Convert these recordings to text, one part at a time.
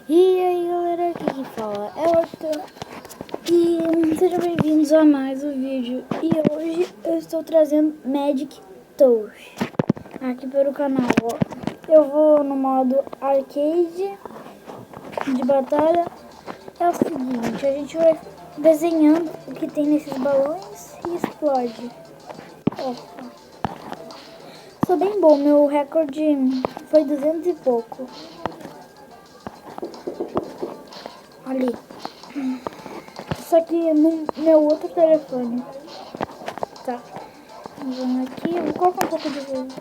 E aí galera, aqui quem fala é o Arthur e sejam bem-vindos a mais um vídeo. E hoje eu estou trazendo Magic Touch aqui para o canal. Eu vou no modo arcade de batalha. É o seguinte, a gente vai desenhando o que tem nesses balões e explode. Opa. Sou bem bom, meu recorde foi 200 e pouco. Ali. Só que no meu outro telefone. Tá. Vamos aqui. Eu vou colocar um pouco de luz.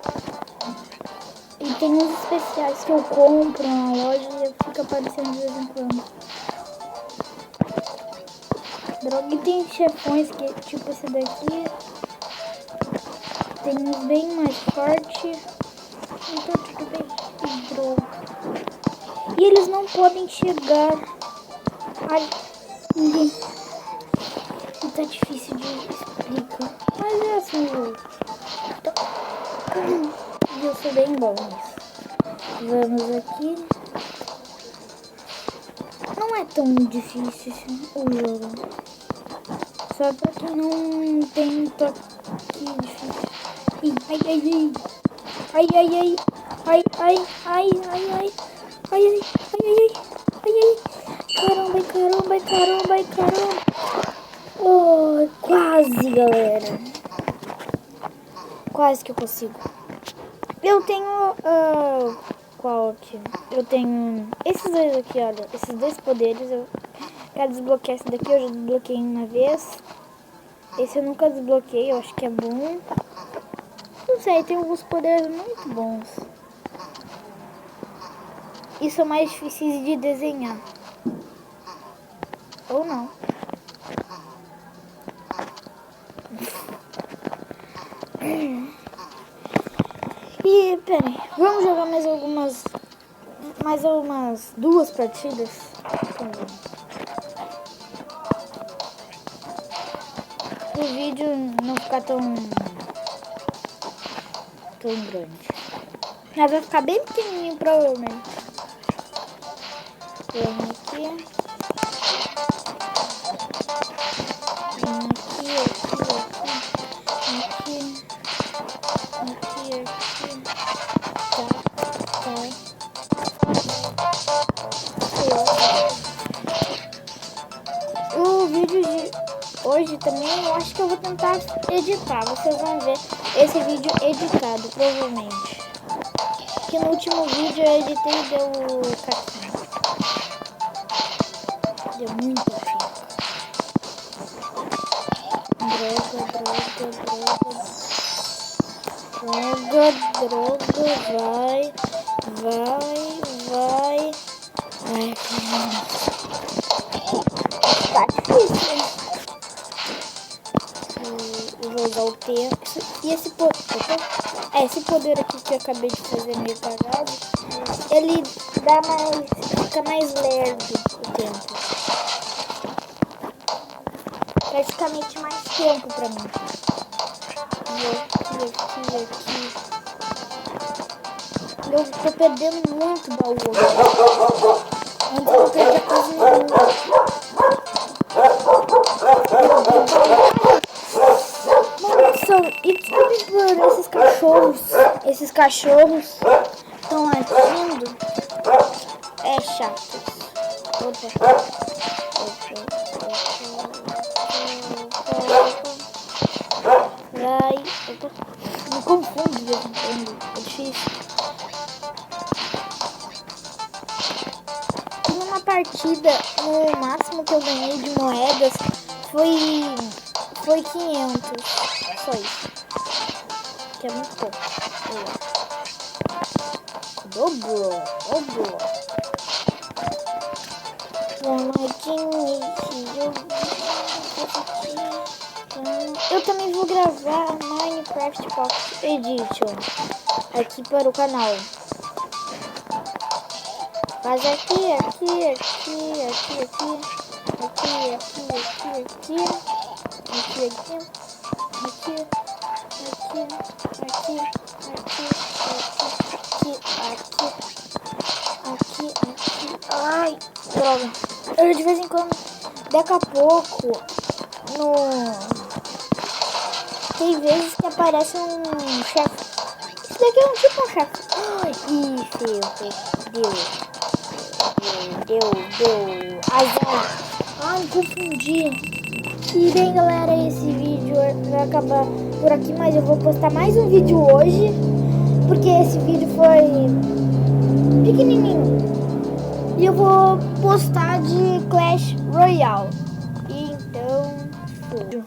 E tem uns especiais que eu compro na loja e fica aparecendo de vez em quando. Droga. E tem chefões que, tipo esse daqui. Tem uns bem mais fortes. Então tudo bem. E droga. E eles não podem chegar. Ai. Ninguém. E tá difícil de explicar. Mas é assim, eu sou bem bom nisso. Vamos aqui. Não é tão difícil assim, o jogo. Só pra quem não tem toque difícil. Ai, ai, ai. Ai, ai, ai. Ai, ai, ai, ai, ai. Ai, ai, ai, ai, ai, ai. Caramba, caramba, caramba, caramba. Oh, quase, galera. Quase que eu consigo. Eu tenho... qual aqui? Eu tenho esses dois aqui, olha. Esses dois poderes. Eu quero desbloquear esse daqui. Eu já desbloqueei uma vez. Esse eu nunca desbloqueei. Eu acho que é bom. Não sei, tem alguns poderes muito bons. E são mais difíceis de desenhar. Ou não. E, peraí. Vamos jogar mais algumas duas partidas. O vídeo não ficar tão grande. Mas vai ficar bem pequenininho provavelmente. Vamos aqui. O vídeo de hoje também eu acho que eu vou tentar editar. Vocês vão ver esse vídeo editado, provavelmente. Que no último vídeo eu editei e deu caquinho. Deu muito caquinho. Droga, vai. Tá difícil. Eu vou usar o T. E esse poder. Esse poder aqui que eu acabei de fazer meio cagado. Ele dá mais. Fica mais leve o tempo. Praticamente mais tempo pra mim. Aqui. Eu tô perdendo muito baú agora. Antes eu perdia quase nenhum. Nossa, e desculpe por esses cachorros estão latindo. É chato. Vai. Me confundo de vez em quando. É difícil. Uma partida, o máximo que eu ganhei de moedas foi 500. Só isso. Que é muito pouco. Dobrou. Vamos aqui. Eu também vou gravar Minecraft Pocket Edition aqui para o canal. Mas aqui. Ai, droga. Eu de vez em quando, daqui a pouco, no... Tem vezes que aparece um chefe. Isso daqui é um tipo um chefe. Ai, deu. Azar. Ai, me confundi. E bem, galera, esse vídeo vai acabar por aqui, mas eu vou postar mais um vídeo hoje, porque esse vídeo foi pequenininho. E eu vou postar de Clash Royale. Então, fui.